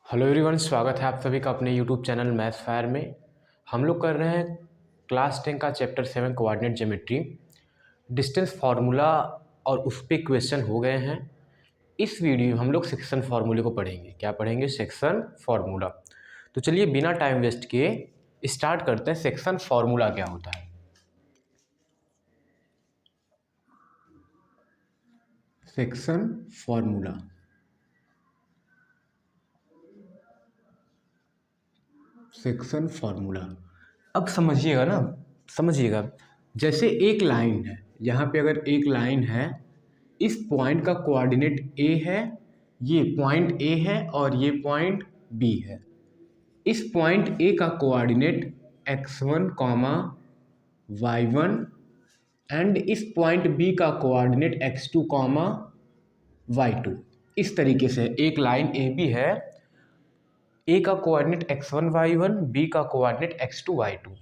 Hello everyone, स्वागत है आप सभी का अपने यूट्यूब चैनल मैथ्स फायर में। हम लोग कर रहे हैं क्लास 10 का chapter 7 coordinate geometry. Distance formula और उस पे क्वेश्चन हो गए हैं। इस वीडियो में हम लोग सेक्शन फार्मूले को पढ़ेंगे। क्या पढ़ेंगे? Section formula. तो चलिए बिना टाइम वेस्ट किए स्टार्ट करते हैं। सेक्शन फार्मूला क्या होता है? Section formula, section formula. अब समझिएगा ना, समझिएगा। जैसे एक लाइन है, यहाँ पे अगर एक लाइन है, इस पॉइंट का कोऑर्डिनेट ए है, ये पॉइंट ए है और ये पॉइंट बी है। इस पॉइंट ए का coordinate x1 comma y1 and इस पॉइंट बी का कोऑर्डिनेट x2 कॉमा y2। इस तरीके से एक लाइन ए बी है, ए का कोऑर्डिनेट x1 y1, बी का कोऑर्डिनेट x2 y2,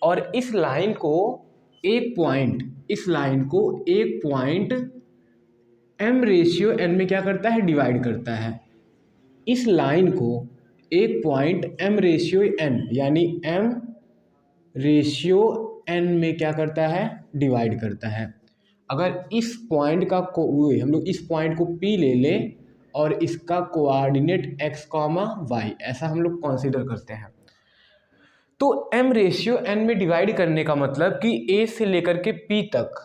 और इस लाइन को एक पॉइंट m रेशियो n में क्या करता है? डिवाइड करता है। इस लाइन को एक पॉइंट m रेशियो n यानी m रेशियो n में क्या करता है? डिवाइड करता है। अगर इस पॉइंट का हम लोग इस पॉइंट को P ले लें और इसका कोऑर्डिनेट x कॉमा y, ऐसा हम लोग कंसीडर करते हैं। तो m रेशियो n में डिवाइड करने का मतलब कि a से लेकर के p तक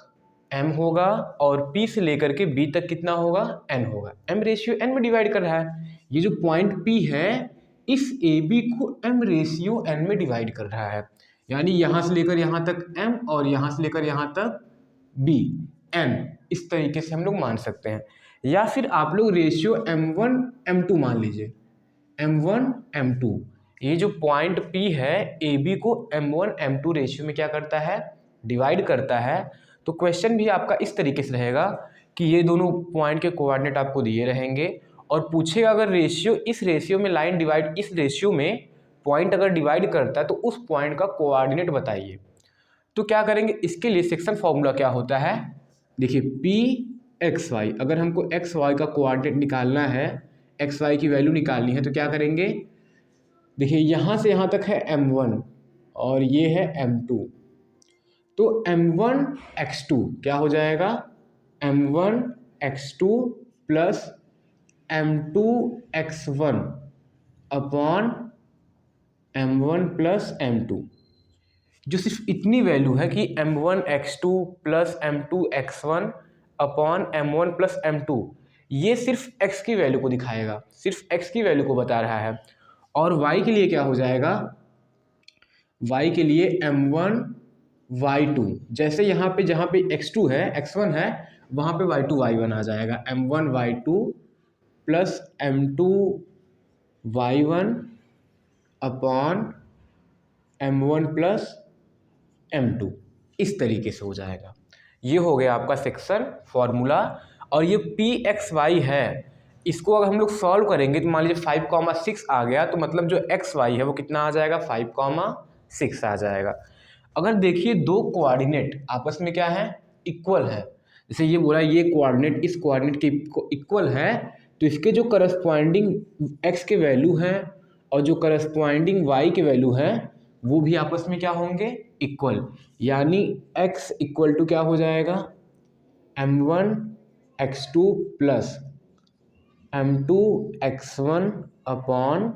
m होगा और p से लेकर के b तक कितना होगा? n होगा। m रेशियो n में डिवाइड कर रहा है। ये जो पॉइंट p है, इस ab को m रेशियो n में डिवाइड कर रहा है, यानी यहाँ से लेकर यहाँ तक m और यहाँ से लेकर यहाँ तक b, n। इस तरीके से हम लोग मान सकते हैं। या फिर आप लोग रेशियो m1 m2 मान लीजिए, m1 m2। ये जो पॉइंट P है, AB को m1 m2 रेशियो में क्या करता है? डिवाइड करता है। तो क्वेश्चन भी आपका इस तरीके से रहेगा कि ये दोनों पॉइंट के कोऑर्डिनेट आपको दिए रहेंगे और पूछेगा अगर रेशियो, इस रेशियो में लाइन डिवाइड, इस रेशियो में पॉइंट अगर डिवाइड करता है तो उस पॉइंट का कोऑर्डिनेट बताइए। तो क्या करेंगे? इसके लिए सेक्शन फॉर्मूला क्या होता है? देखिए, पी एक्स वाई, अगर हमको एक्स वाई का कोऑर्डिनेट निकालना है, एक्स वाई की वैल्यू निकालनी है, तो क्या करेंगे? देखिए, यहाँ से यहाँ तक है m1 और ये है m2, तो m1 x2 क्या हो जाएगा? m1 x2 plus m2 x1 upon m1 plus m2। जो सिर्फ इतनी वैल्यू है कि m1 x2 plus m2 x1 upon m1 plus m2, ये सिर्फ x की वैल्यू को दिखाएगा, सिर्फ x की वैल्यू को बता रहा है। और y के लिए क्या हो जाएगा? y के लिए m1 y2, जैसे यहाँ पे जहाँ पे x2 है, x1 है, वहाँ पे y2 y1 आ जाएगा। m1 y2 plus m2 y1 upon m1 plus m2, इस तरीके से हो जाएगा। ये हो गया आपका सेक्शन फॉर्मूला। और ये पी एक्स वाई है, इसको अगर हम लोग सॉल्व करेंगे तो मान लीजिए 5,6 आ गया, तो मतलब जो एक्स वाई है वो कितना आ जाएगा? 5,6 आ जाएगा। अगर देखिए दो कोऑर्डिनेट आपस में क्या है? इक्वल है। जैसे ये बोला ये कोऑर्डिनेट इस कोऑर्डिनेट के इक्वल है, तो इसके जो करस्पॉन्डिंग एक्स के वैल्यू हैं और जो करस्पॉन्डिंग वाई के वैल्यू है वो भी आपस में क्या होंगे? इक्वल। यानी x इक्वल टू क्या हो जाएगा? m1 x2 plus m2 x1 upon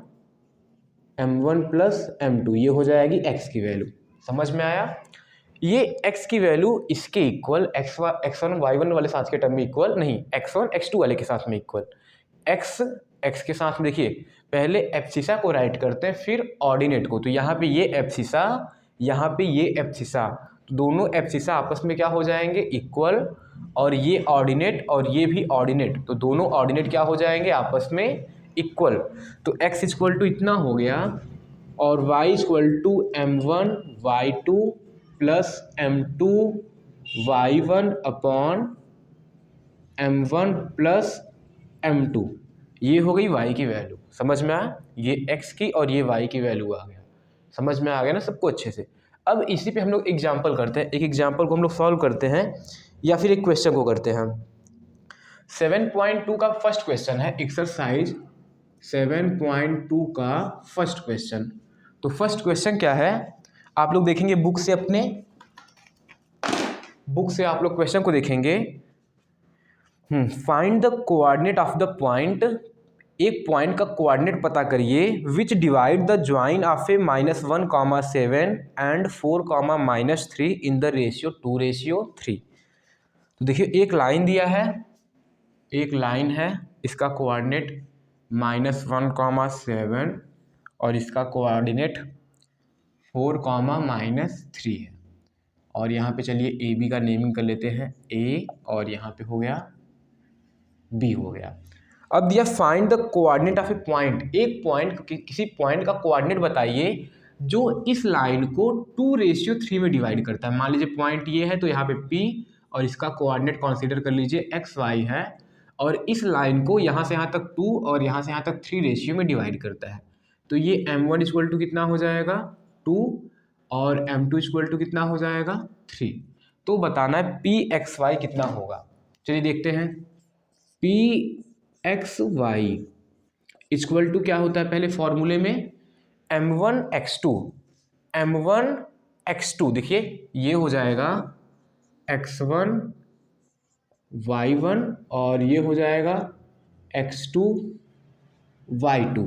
m1 plus m2, ये हो जाएगी x की वैल्यू। समझ में आया? ये x की वैल्यू इसके इक्वल, x1 y1 वाले साथ के टर्म में इक्वल नहीं, x1 x2 वाले के साथ में इक्वल। x के साथ में देखिए पहले एब्सिसा को राइट करते हैं, फिर ऑर्डिनेट को। तो यहाँ पे ये एब्सिसा, यहाँ पे ये एब्सिसा, तो दोनों एब्सिसा आपस में क्या हो जाएंगे? इक्वल। और ये ऑर्डिनेट और ये भी ऑर्डिनेट, तो दोनों ऑर्डिनेट क्या हो जाएंगे? आपस में इक्वल। तो x इक्वल टू इतना हो गया और y equal to m1 y2 plus m2 y1 upon m1 plus m2, ये हो गई y की वैल्यू। समझ में आया? ये x की और ये y की वैल्यू आ गया। समझ में आ गया ना सबको अच्छे से? अब इसी पे हम लोग एग्जाम्पल करते हैं। एक एग्जाम्पल को हम लोग सॉल्व करते हैं या फिर एक क्वेश्चन को करते हैं। 7.2 का फर्स्ट क्वेश्चन है, एक्सरसाइज 7.2 का फर्स्ट क्वेश्चन। तो फर्स्ट क्वेश्चन क्या है, आप लोग देखेंगे बुक से, अपने बुक से आप लोग क्वेश्चन को देखेंगे। Find the coordinate of the point, एक पॉइंट का कोऑर्डिनेट पता करिए विच divide the join of A -1,7 and 4,-3 in the ratio 2:3। तो देखिए एक लाइन दिया है, एक लाइन है, इसका कोऑर्डिनेट -1,7 और इसका कोऑर्डिनेट 4,-3 है। और यहाँ पे चलिए ए बी का नेमिंग कर लेते हैं, ए और यहाँ पे हो गया बी हो गया। अब दिया find the coordinate of A point, एक पॉइंट, किसी पॉइंट का कोऑर्डिनेट बताइए जो इस लाइन को 2:3 में डिवाइड करता है। मान लीजिए पॉइंट ये है, तो यहाँ पे P और इसका कोऑर्डिनेट कंसीडर कर लीजिए XY है, और इस लाइन को यहाँ से यहाँ तक 2 और यहाँ से यहाँ तक 3 रेशियो में डिवाइड करता है। तो ये M1 इक्वल टू कितना हो जाएगा 2 और M2 इक्वल टू कितना हो जाएगा 3। तो बताना है PXY कितना होगा। चलिए देखते हैं, PXY इक्वल टू क्या होता है पहले फॉर्मूले में, M1x2, M1x2 देखिए ये हो जाएगा x1 y1 और ये हो जाएगा x2 y2।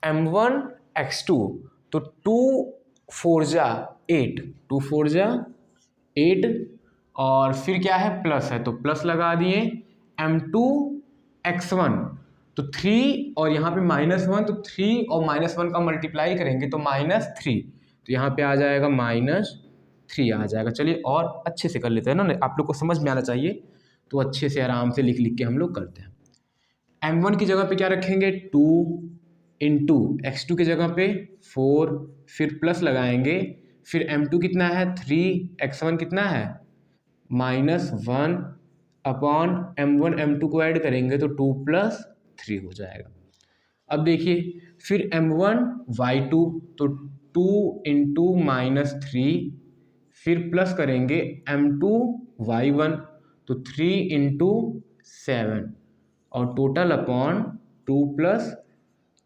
M1x2 तो 2 4 जा 8, 2 4 जा 8 और फिर क्या है प्लस है तो प्लस लगा दिए। M2 x1 तो 3 और यहाँ पे -1, तो 3 और -1 का मल्टीप्लाई करेंगे तो -3, तो यहाँ पे आ जाएगा -3 आ जाएगा। चलिए और अच्छे से कर लेते हैं ना, आप लोग को समझ में आना चाहिए, तो अच्छे से आराम से लिख लिख के हम लोग करते हैं। M1 की जगह पे क्या रखेंगे 2 इंटू x2 की जगह पे 4, फिर प्लस लगाएंगे, फिर M2 कितना है 3, x1 कितना है -1 अपॉन M1 M2 को ऐड करेंगे तो 2 + 3 हो जाएगा। अब देखिए फिर M1 y2 तो 2 इंटू -3, फिर प्लस करेंगे M2 y1 तो 3 इंटू 7 और टोटल अपॉन 2 +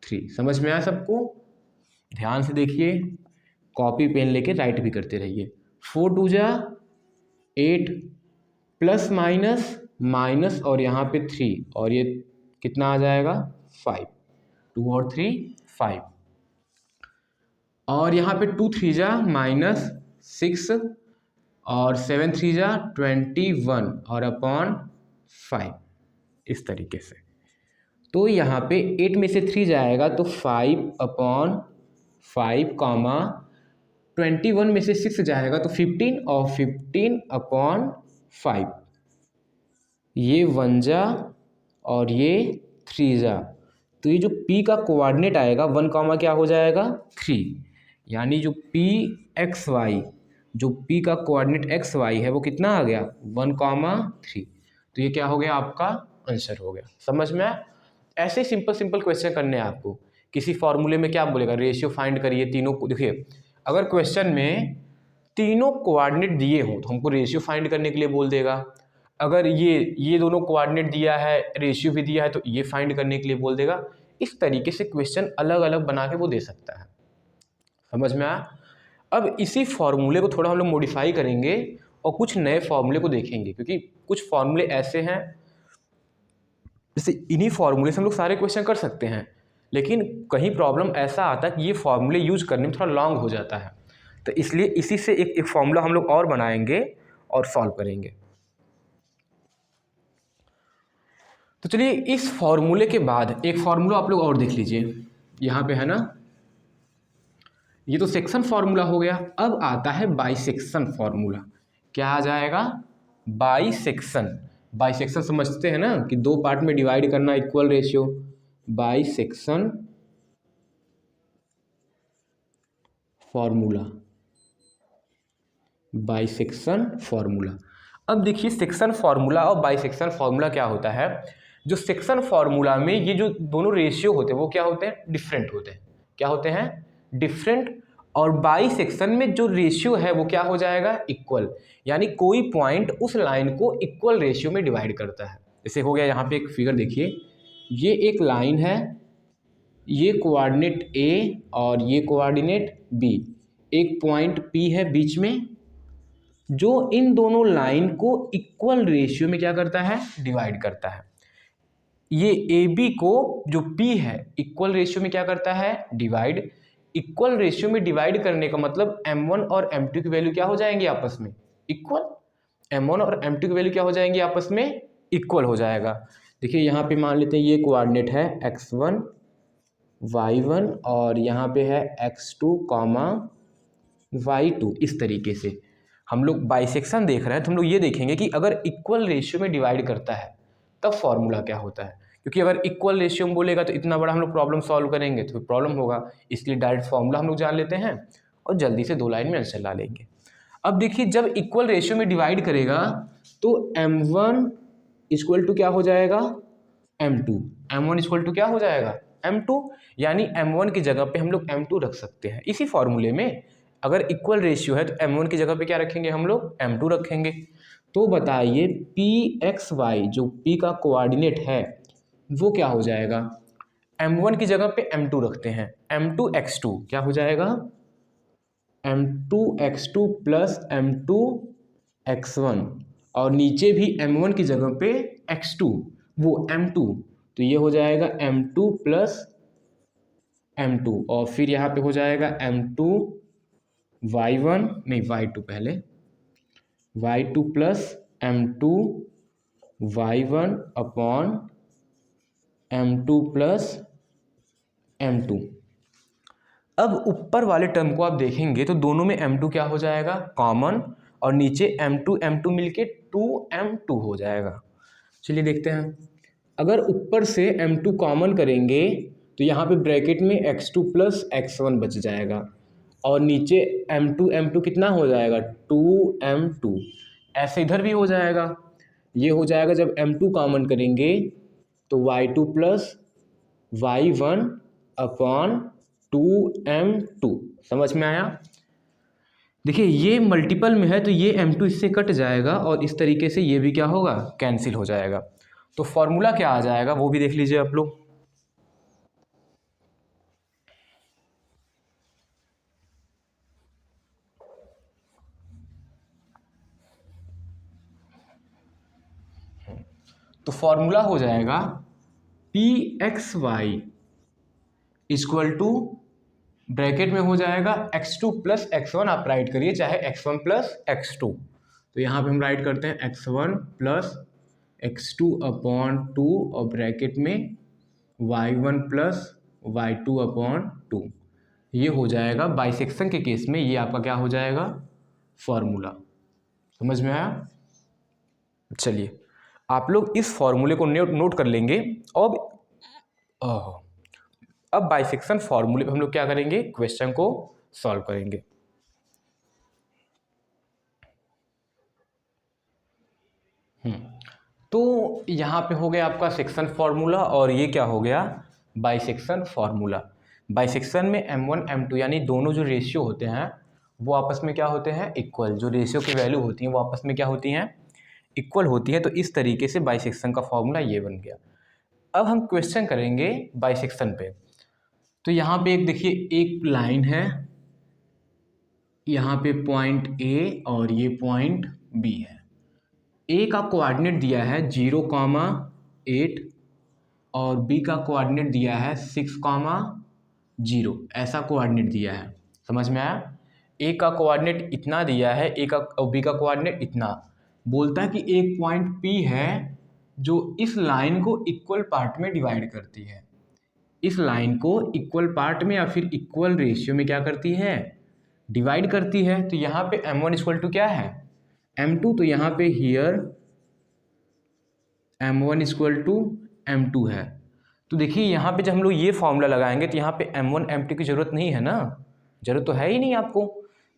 3। समझ में आया सबको? ध्यान से देखिए, कॉपी पेन लेके राइट भी करते रहिए। 4 2 जा 8 प्लस माइनस और यहाँ पे 3 और ये कितना आ जाएगा 5, 2 और 3 5 और यहाँ पे 2 3 जा -6 और 7 3 जा 21 और अपॉन 5 इस तरीके से। तो यहाँ पे 8 में से 3 जाएगा तो 5 अपॉन 5 कॉमा 21 में से 6 जाएगा तो 15 और 15 अपॉन 5, ये 1 जा और ये 3 जा, तो ये जो P का कोऑर्डिनेट आएगा 1 कॉमा क्या हो जाएगा 3, यानी जो PXY, जो P का कोऑर्डिनेट XY है वो कितना आ गया 1,3। तो ये क्या हो गया आपका आंसर हो गया। समझ में आया? ऐसे सिंपल क्वेश्चन करने हैं आपको। किसी फॉर्मूले में क्या बोलेगा रेशियो फाइंड करिए तीनों को। देखिए अगर क्वेश्चन में तीनों कोऑर्डिनेट दिए हो तो हमको रेशियो फाइंड करने के लिए बोल देगा। अगर ये दोनों कोऑर्डिनेट दिया है, रेशियो भी दिया है, तो ये फाइंड करने के लिए बोल देगा। इस तरीके से क्वेश्चन अलग अलग बना के वो दे सकता है। समझ में आया? अब इसी फॉर्मूले को थोड़ा हम लोग मॉडिफाई करेंगे और कुछ नए फॉर्मूले को देखेंगे, क्योंकि कुछ फॉर्मूले ऐसे हैं जैसे इन्हीं फॉर्मूले से हम लोग सारे क्वेश्चन कर सकते हैं, लेकिन कहीं प्रॉब्लम ऐसा आता है कि ये फॉर्मूले यूज करने में थोड़ा लॉन्ग हो जाता है, तो इसलिए इसी से एक फॉर्मूला हम लोग और बनाएंगे और सॉल्व करेंगे। तो चलिए इस फॉर्मूले के बाद एक फॉर्मूला आप लोग और देख लीजिए, यहाँ पे है ना, ये तो सेक्शन फॉर्मूला हो गया। अब आता है बाइसेक्शन फॉर्मूला। क्या आ जाएगा बाइसेक्शन। बाइसेक्शन समझते हैं ना कि दो पार्ट में डिवाइड करना equal ratio, bisection formula, bisection formula. अब देखिए सेक्शन फॉर्मूला और बाइसेक्शन फॉर्मूला क्या होता है। जो सेक्शन फॉर्मूला में ये जो दोनों रेशियो होते हैं वो क्या होते हैं डिफरेंट होते हैं। क्या होते हैं डिफरेंट। और बाइसेक्शन में जो रेशियो है वो क्या हो जाएगा इक्वल, यानी कोई पॉइंट उस लाइन को इक्वल रेशियो में डिवाइड करता है। जैसे हो गया यहाँ पे एक फिगर देखिए, ये एक लाइन है ये कोऑर्डिनेट ए और ये कोऑर्डिनेट बी, एक पॉइंट पी है बीच में जो इन दोनों लाइन को इक्वल रेशियो में क्या करता है, डिवाइड करता है। ये ए बी को जो पी है इक्वल रेशियो में क्या करता है, डिवाइड। इक्वल रेशियो में डिवाइड करने का मतलब m1 और m2 की वैल्यू क्या हो जाएंगी आपस में, इक्वल। m1 और m2 की वैल्यू क्या हो जाएंगी आपस में, इक्वल हो जाएगा। देखिए यहाँ पे मान लेते हैं ये कोऑर्डिनेट है x1 y1 और यहाँ पे है x2 कॉमा y2। इस तरीके से हम लोग बाइसेक्शन देख रहे हैं तो हम लोग ये देखेंगे कि अगर इक्वल रेशियो में डिवाइड करता है तब फॉर्मूला क्या होता है, क्योंकि अगर इक्वल रेशियो में बोलेगा तो इतना बड़ा हम लोग प्रॉब्लम सॉल्व करेंगे तो प्रॉब्लम होगा, इसलिए डायरेक्ट फॉर्मूला हम लोग जान लेते हैं और जल्दी से 2 लाइन में आंसर ला लेंगे। अब देखिए जब इक्वल रेशियो में डिवाइड करेगा तो m1 इक्वल टू क्या हो जाएगा, m2। m1 इक्वल टू क्या हो जाएगा, m2, यानी m1 की जगह पे हम लोग m2 रख सकते हैं इसी फॉर्मूले में। अगर इक्वल रेशियो है तो m1 की जगह पे क्या रखेंगे हम लोग, m2 रखेंगे। तो बताइए पी एक्स वाई जो p का कोऑर्डिनेट है वो क्या हो जाएगा, m1 की जगह पे m2 रखते हैं, m2 x2 क्या हो जाएगा, m2 x2 plus m2 x1 और नीचे भी m1 की जगह पे x2 वो m2, तो ये हो जाएगा m2 प्लस m2 और फिर यहाँ पे हो जाएगा m2 y1 नहीं y2 पहले, y2 plus m2 y1 upon m2 plus m2। अब ऊपर वाले टर्म को आप देखेंगे तो दोनों में m2 क्या हो जाएगा, कॉमन, और नीचे m2 मिलके 2m2 हो जाएगा। चलिए देखते हैं, अगर ऊपर से m2 कॉमन करेंगे तो यहाँ पे ब्रैकेट में x2 प्लस x1 बच जाएगा और नीचे m2 कितना हो जाएगा, 2m2। ऐसे इधर भी हो जाएगा, ये हो जाएगा जब m2 कॉमन करेंगे तो y2 plus y1 upon 2m2। समझ में आया। देखिए ये मल्टीपल में है तो ये m2 इससे कट जाएगा और इस तरीके से ये भी क्या होगा, कैंसिल हो जाएगा। तो फॉर्मूला क्या आ जाएगा वो भी देख लीजिए आप लोग। तो फॉर्मूला हो जाएगा P X Y equal to, bracket में हो जाएगा x2 प्लस x1, आप राइट करिए चाहे x1 प्लस x2। तो यहाँ पे हम राइट करते हैं x1 प्लस x2 अपॉन 2 और ब्रैकेट में y1 प्लस y2 अपॉन 2। ये हो जाएगा बाइसेक्शन के केस में, ये आपका क्या हो जाएगा, फॉर्मूला। समझ में आया। चलिए आप लोग इस फॉर्मूले को नोट कर लेंगे। अब बाइसेक्शन फॉर्मूले पे हम लोग क्या करेंगे, क्वेश्चन को सॉल्व करेंगे। तो यहाँ पे हो गया आपका सेक्शन फार्मूला और ये क्या हो गया, बाइसेक्शन फार्मूला। बाइसेक्शन में m1 m2 यानी दोनों जो रेशियो होते हैं वो आपस में क्या होते हैं, इक्वल। जो रेशियो की वैल्यू होती हैं वो आपस में क्या होती हैं, इक्वल होती है। तो इस तरीके से बाइसेक्शन का फॉर्मूला ये बन गया। अब हम क्वेश्चन करेंगे बाइसेक्शन पे। तो यहाँ पे एक देखिए एक लाइन है, यहाँ पे पॉइंट ए और ये पॉइंट बी है। ए का कोऑर्डिनेट दिया है 0,8 और बी का कोऑर्डिनेट दिया है 6,0, ऐसा कोऑर्डिनेट दिया है। समझ में आया। ए का कोऑर्डिनेट इतना दिया है, ए का और बी का कोऑर्डिनेट इतना। बोलता है कि एक पॉइंट पी है जो इस लाइन को इक्वल पार्ट में डिवाइड करती है, इस लाइन को इक्वल पार्ट में या फिर इक्वल रेशियो में क्या करती है, डिवाइड करती है। तो यहाँ पे m1 इक्वल टू क्या है, m2। तो यहाँ पे here m1 equal to m2 है। तो देखिए यहाँ पे जब हम लोग ये फॉर्मूला लगाएंगे तो यहाँ पे m1 m2 की ज़रूरत नहीं है ना, ज़रूरत तो है ही नहीं आपको।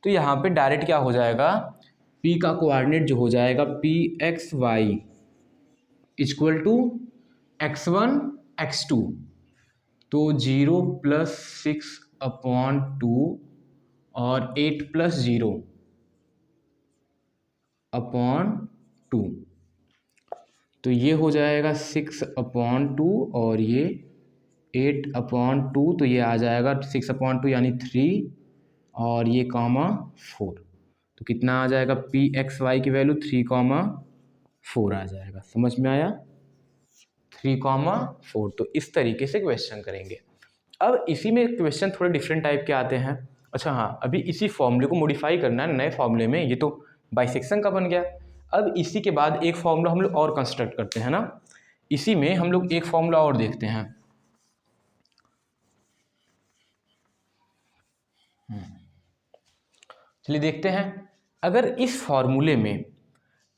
तो यहाँ पे डायरेक्ट क्या हो जाएगा, p का कोऑर्डिनेट जो हो जाएगा P X Y equal to x1 x2। तो 0 प्लस 6 अपॉन 2 और 8 प्लस 0 अपॉन 2। तो ये हो जाएगा 6 अपॉन 2 और ये 8/2 तो ये आ जाएगा 6/2 यानी 3 और ये कॉमा 4 तो कितना आ जाएगा pxy की वैल्यू 3,4 आ जाएगा। समझ में आया? 3,4 तो इस तरीके से क्वेश्चन करेंगे। अब इसी में क्वेश्चन थोड़े डिफरेंट टाइप के आते हैं। अच्छा हाँ, अभी इसी फॉर्मूले को मॉडिफाई करना है नए फॉर्मूले में। ये तो बाइसेक्शन का बन गया। अब इसी के बाद एक फॉर्मूला हम लोग और कंस्ट्रक्ट करते हैं ना, इसी में हम लोग एक फॉर्मूला और देखते हैं। चलिए देखते हैं। अगर इस फॉर्मूले में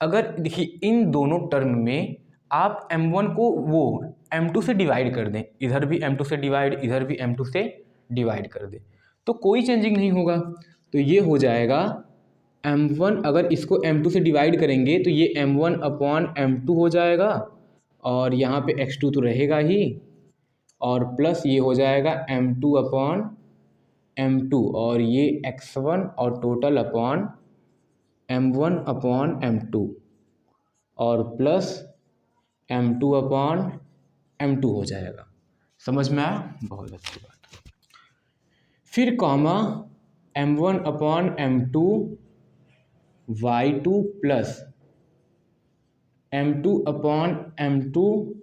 अगर देखिए इन दोनों टर्म में आप m1 को वो m2 से डिवाइड कर दें, इधर भी m2 से डिवाइड, इधर भी m2 से डिवाइड कर दें, तो कोई चेंजिंग नहीं होगा। तो ये हो जाएगा m1, अगर इसको m2 से डिवाइड करेंगे तो ये m1/m2 हो जाएगा और यहाँ पे x2 तो रहेगा ही, और प्लस ये हो जाएगा m2/m2 और ये x1 और टोटल अपॉन m1/m2 और प्लस m2/m2 हो जाएगा। समझ में आया? बहुत अच्छी बात। फिर comma m1/m2 y2 plus m2/m2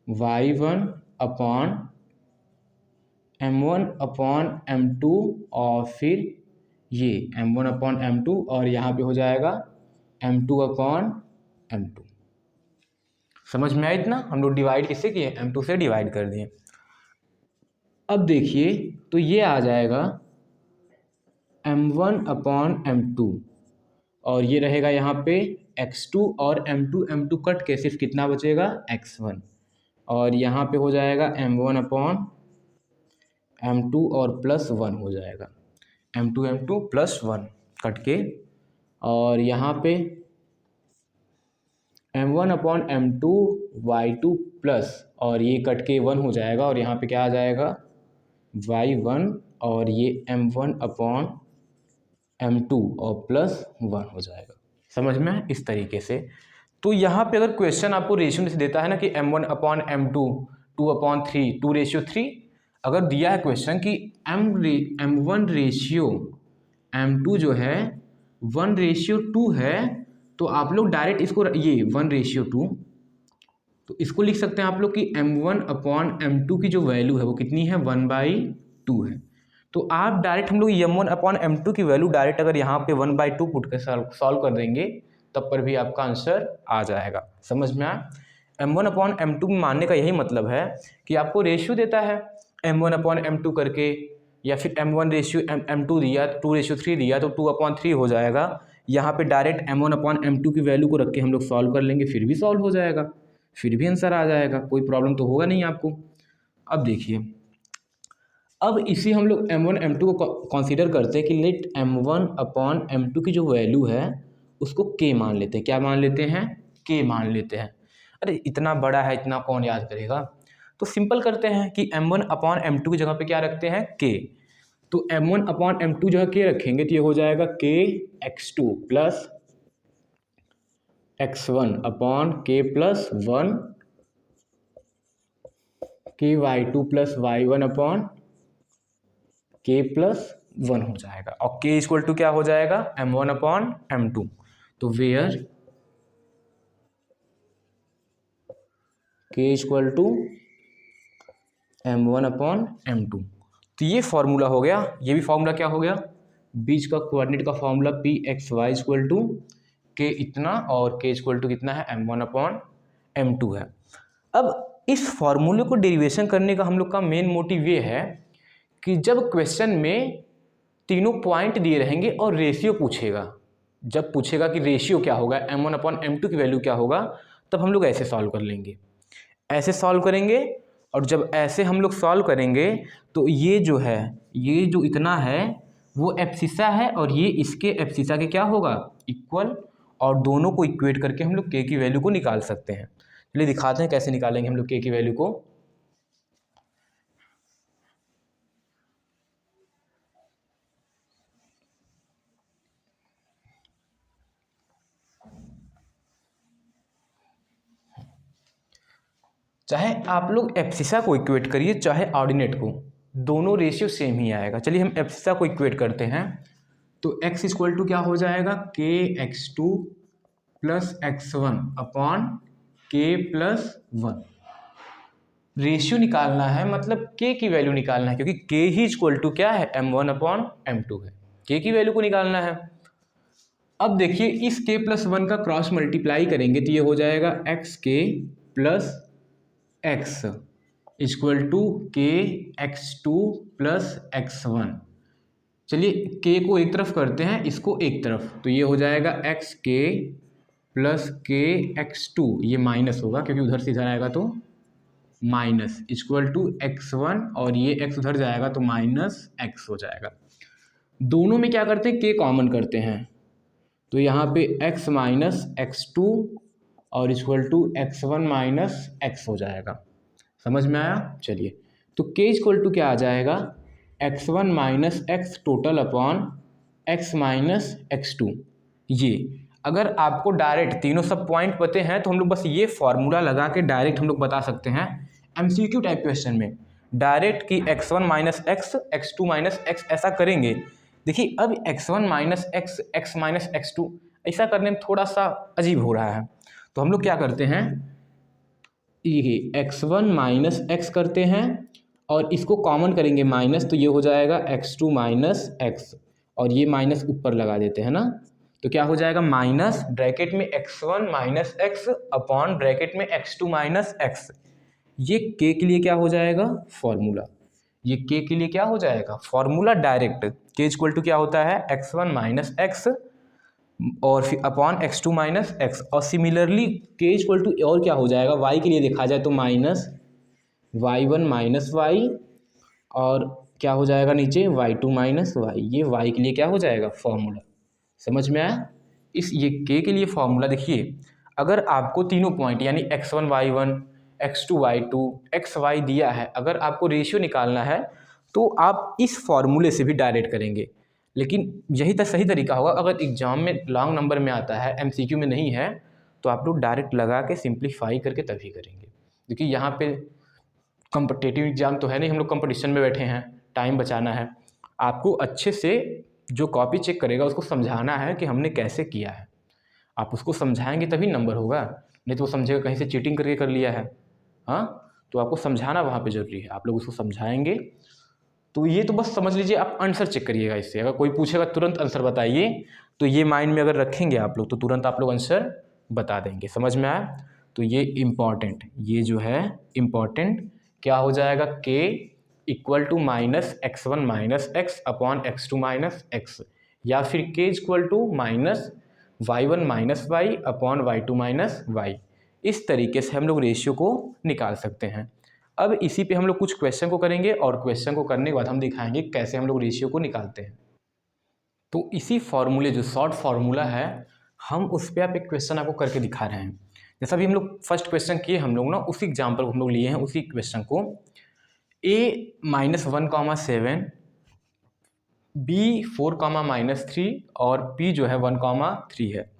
y1 upon m1/m2 और फिर ये m1/m2 और यहाँ पे हो जाएगा m2/m2। समझ में आया? इतना हम लोग डिवाइड किससे किए? m2 से डिवाइड कर दिए। अब देखिए तो ये आ जाएगा m1/m2 और ये रहेगा यहाँ पे x2 और m2 कट के सिर्फ कितना बचेगा? x1 और यहाँ पे हो जाएगा m1/m2 और प्लस 1 हो जाएगा, m2 प्लस 1 कट के, और यहाँ पे m1/m2 y2 प्लस और ये कट के 1 हो जाएगा और यहाँ पे क्या आ जाएगा? y1 और ये m1/m2 और प्लस 1 हो जाएगा। समझ में? इस तरीके से। तो यहाँ पे अगर क्वेश्चन आपको रेशियो से देता है ना कि m1/m2 2/3 2:3, अगर दिया है क्वेश्चन कि m1 रेशियो m2 जो है 1:2 है, तो आप लोग डायरेक्ट इसको ये 1:2 तो इसको लिख सकते हैं आप लोग कि m1/m2 की जो वैल्यू है वो कितनी है? 1/2 है। तो आप डायरेक्ट हम लोग m1/m2 की वैल्यू डायरेक्ट अगर यहाँ पे 1/2 पुट कर सॉल्व कर देंगे तब पर भी आपका आंसर आ जाएगा। समझ में आया? m1/m2 में मानने का यही मतलब है कि आपको रेशियो देता है m1/m2 करके, या फिर m1:m2 दिया, 2:3 दिया तो 2/3 हो जाएगा। यहाँ पे डायरेक्ट m1/m2 की वैल्यू को रख के हम लोग सॉल्व कर लेंगे, फिर भी सॉल्व हो जाएगा, फिर भी आंसर आ जाएगा, कोई प्रॉब्लम तो होगा नहीं आपको। अब देखिए, अब इसी हम लोग m1/m2 को कंसीडर करते हैं कि लेट m1/m2 की जो वैल्यू है उसको k मान लेते हैं। क्या मान लेते हैं? k मान लेते हैं। अरे इतना बड़ा है, इतना कौन याद करेगा? तो सिंपल करते हैं कि m1/m2 की जगह पे क्या रखते हैं? k। तो m1/m2 जगह k रखेंगे तो ये हो जाएगा k x2 plus x1/k+1 k y2 plus y1/k+1 हो जाएगा, और k इक्वल टू क्या हो जाएगा? m1/m2। तो where k equal to m1/m2। तो ये फॉर्मूला हो गया। ये भी फॉर्मूला क्या हो गया? बीच का कोऑर्डिनेट का formula pxy equal to k इतना और k इक्वल टू कितना है? m1/m2 है। अब इस फॉर्मूले को डेरिवेशन करने का हम लोग का मेन मोटिव ये है कि जब क्वेश्चन में तीनों पॉइंट दिए रहेंगे और रेशियो पूछेगा, जब पूछेगा कि रेशियो क्या होगा, m1/m2 की वैल्यू क्या होगा, तब हम लोग ऐसे सॉल्व कर लेंगे, ऐसे सॉल्व करेंगे। और जब ऐसे हम लोग सॉल्व करेंगे तो ये जो है, ये जो इतना है वो एब्सिसा है और ये इसके एब्सिसा के क्या होगा? इक्वल, और दोनों को इक्वेट करके हम लोग k की वैल्यू को निकाल सकते हैं। चलिए दिखाते हैं कैसे निकालेंगे हम लोग k की वैल्यू को। चाहे आप लोग एब्सिसा को इक्वेट करिए चाहे ऑर्डिनेट को, दोनों रेशियो सेम ही आएगा। चलिए हम एब्सिसा को इक्वेट करते हैं, तो x इक्वल टू क्या हो जाएगा, के x two plus x one upon के प्लस वन। रेशियो निकालना है मतलब k की वैल्यू निकालना है, क्योंकि k ही इक्वल टू क्या है, m1 अपॉन m2 है, k की वैल्यू को निकालना है। अब देखिए इस k प्लस वन का क्रॉस मल्टीप्लाई करेंगे तो ये हो जाएगा एक्स के प्लस एक्स इक्वल टू के x two plus x one. चलिए k को एक तरफ करते हैं, इसको एक तरफ, तो ये हो जाएगा एक्स के प्लस के एक्स टू, ये माइनस होगा क्योंकि उधर से इधर आएगा तो minus equal to X one, और ये एक्स उधर जाएगा तो माइनस एक्स हो जाएगा। दोनों में क्या करते हैं, k कॉमन करते हैं, तो यहाँ पे x माइनस एक्स टू और equal to X one minus X हो जाएगा। समझ में आया? चलिए तो k इक्वल टू क्या आ जाएगा, X one minus X total upon X minus X two. ये अगर आपको डायरेक्ट तीनों सब पॉइंट पते हैं तो हम लोग बस ये फॉर्मूला लगा के डायरेक्ट हम लोग बता सकते हैं एमसीक्यू टाइप क्वेश्चन में, डायरेक्ट कि X one minus X, X two minus X ऐसा करेंगे। देखिए अब X one minus X, X minus X two ऐसा करने में थोड़ा सा अजीब हो रहा है, तो हम लोग क्या करते हैं, ये एक्स वन माइनस एक्स करते हैं और इसको कॉमन करेंगे माइनस, तो ये हो जाएगा एक्स टू माइनस एक्स, और ये माइनस ऊपर लगा देते हैं ना, तो क्या हो जाएगा माइनस ब्रैकेट में x one minus X upon bracket में एक्स टू माइनस एक्स। ये k के लिए क्या हो जाएगा, फॉर्मूला। ये k के लिए क्या हो जाएगा, formula direct. k equal to क्या होता है, एक्स वन माइनस एक्स और फिर upon x two minus x, और सिमिलरली k इक्वल टू और क्या हो जाएगा, y के लिए देखा जाए तो minus Y one minus Y, और क्या हो जाएगा नीचे वाई टू माइनस वाई। ये y के लिए क्या हो जाएगा, फॉर्मूला। समझ में आया? ये k के लिए फॉर्मूला देखिए, अगर आपको तीनों पॉइंट यानी X one Y one, X two Y two, X Y दिया है, अगर आपको रेशियो निकालना है तो आप इस फॉर्मूले से भी डायरेक्ट करेंगे, लेकिन यही तो सही तरीका होगा। अगर एग्जाम में लॉन्ग नंबर में आता है, एमसीक्यू में नहीं है, तो आप लोग डायरेक्ट लगा के सिंप्लीफाई करके तभी करेंगे, क्योंकि यहाँ पे कॉम्पिटिटिव एग्जाम तो है नहीं, हम लोग कंपटीशन में बैठे हैं, टाइम बचाना है। आपको अच्छे से जो कॉपी चेक करेगा उसको समझाना है कि हमने कैसे किया है, आप उसको समझाएंगे तभी नंबर होगा, नहीं तो वो समझेगा कहीं से चीटिंग करके कर लिया है। हाँ, तो आपको समझाना वहाँ पे ज़रूरी है, आप लोग उसको समझाएंगे। तो ये तो बस समझ लीजिए, आप आंसर चेक करिएगा इससे, अगर कोई पूछेगा तुरंत आंसर बताइए, तो ये माइंड में अगर रखेंगे आप लोग तो तुरंत आप लोग आंसर बता देंगे। समझ में आया? तो ये इम्पॉर्टेंट, ये जो है इम्पॉर्टेंट क्या हो जाएगा, k equal to minus x one minus X upon x two minus X, या फिर k equal to minus Y one minus Y upon Y two minus Y. इस तरीके से हम लोग रेशियो को निकाल सकते हैं। अब इसी पे हम लोग कुछ क्वेश्चन को करेंगे, और क्वेश्चन को करने के बाद हम दिखाएंगे कैसे हम लोग रेशियो को निकालते हैं। तो इसी फॉर्मूले, जो शॉर्ट फार्मूला है, हम उस पर आप एक क्वेश्चन आपको करके दिखा रहे हैं। जैसा भी हम लोग फर्स्ट क्वेश्चन किए हम लोग ना, उसी एग्जाम्पल को हम लोग लिए हैं, उसी क्वेश्चन को, a minus one comma seven, B four comma minus three, और p जो है वन कॉमा थ्री है।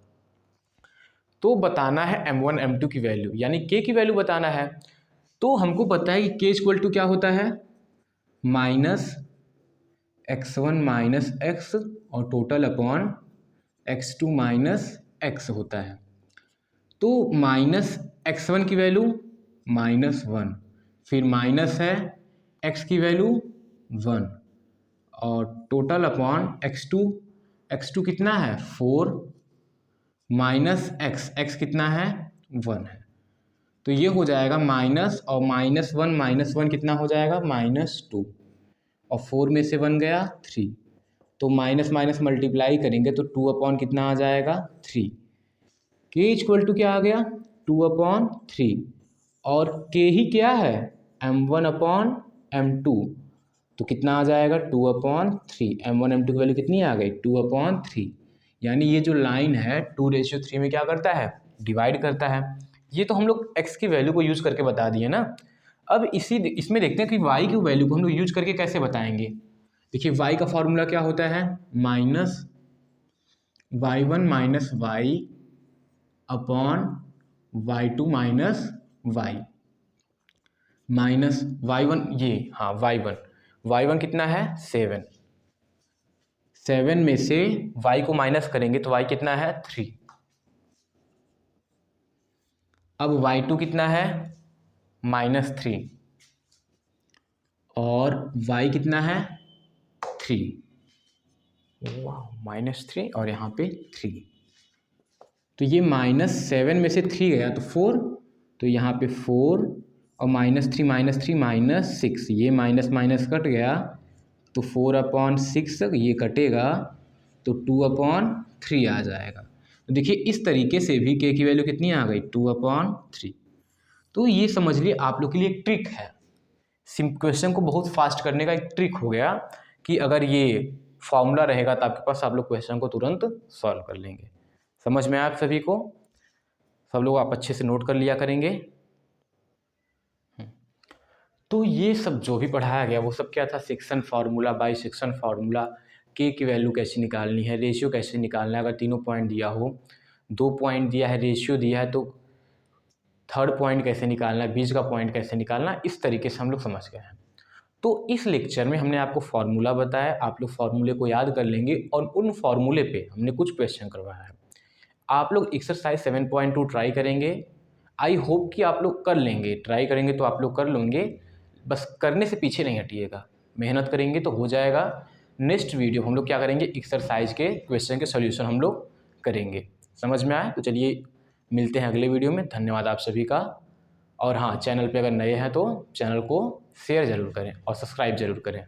तो बताना है m1 m2 की वैल्यू, यानी k की वैल्यू बताना है। तो हमको पता है कि k इक्वल टू क्या होता है, minus x one minus x और total upon x two minus x होता है। तो माइनस एक्स वन की वैल्यू माइनस वन, फिर माइनस है एक्स की वैल्यू वन, और टोटल अपॉन एक्स टू कितना है फोर, माइनस एक्स कितना है वन है। तो ये हो जाएगा माइनस और माइनस वन कितना हो जाएगा माइनस टू, और फोर में से वन गया थ्री, तो माइनस माइनस मल्टीप्लाई करेंगे तो टू अपॉन कितना आ जाएगा थ्री। के इक्वल टू क्या आ गया टू अपॉन थ्री, और के ही क्या है M one upon M two, तो कितना आ जाएगा two upon three. M one M two की वैल्यू कितनी आ गई टू अपॉन थ्री। यानी ये जो लाइन है टू रेशियो थ्री में क्या करता है डिवाइड करता है। ये तो हम लोग x की वैल्यू को यूज करके बता दिए ना। अब इसमें देखते हैं कि y की वैल्यू को हम लोग यूज करके कैसे बताएंगे। देखिए y का फॉर्मूला क्या होता है minus Y one minus Y upon Y two minus Y. Minus y1 ये, हाँ y1 कितना है 7, 7 में से y को माइनस करेंगे तो y कितना है 3, अब y2 कितना है -3 और y कितना है 3। -3 और यहाँ पे 3, तो ये -7 में से 3 गया तो 4, तो यहाँ पे 4 और -3 -6, ये माइनस माइनस कट गया तो 4/6 ये कटेगा तो 2/3 आ जाएगा। तो देखिए इस तरीके से भी k की वैल्यू कितनी आ गई 2/3। तो ये समझ लिए आप लोग के लिए एक ट्रिक है, क्वेश्चन को बहुत फास्ट करने का एक ट्रिक हो गया कि अगर ये फॉर्मूला रहेगा तो आपके पास आप लोग क्वेश्चन को तुरंत सॉल्व कर लेंगे। समझ में आया आप सभी को? सब लोग आप अच्छे से नोट कर लिया करेंगे। तो ये सब जो भी पढ़ाया गया वो सब क्या था, section formula, by section formula, के की वैल्यू कैसे निकालनी है, रेशियो कैसे निकालना है, अगर तीनों पॉइंट दिया हो, 2 पॉइंट दिया है, रेशियो दिया है तो थर्ड पॉइंट कैसे निकालना है, बीच का पॉइंट कैसे निकालना है, इस तरीके से हम लोग समझ गए हैं। तो इस लेक्चर में हमने आपको फार्मूला बताया, आप लोग फार्मूले को याद कर लेंगे और उन फार्मूले पे हमने कुछ क्वेश्चन करवाया है। आप लोग एक्सरसाइज 7.2 ट्राई करेंगे, आई होप कि आप लोग कर लेंगे, ट्राई करेंगे तो आप लोग कर लेंगे, बस करने से पीछे नहीं हटिएगा, मेहनत करेंगे तो हो जाएगा। नेक्स्ट वीडियो हम लोग क्या करेंगे, एक्सरसाइज के क्वेश्चन के सॉल्यूशन हम लोग करेंगे। समझ में आया? तो चलिए मिलते हैं अगले वीडियो में। धन्यवाद आप सभी का। और हाँ, चैनल पे अगर नए हैं तो चैनल को शेयर ज़रूर करें और सब्सक्राइब ज़रूर करें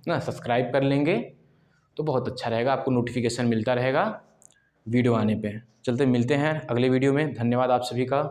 ना। सब्सक्राइब कर लेंगे तो बहुत अच्छा रहेगा, आपको नोटिफिकेशन मिलता रहेगा वीडियो आने पे। चलते मिलते हैं अगले वीडियो में। धन्यवाद आप सभी का।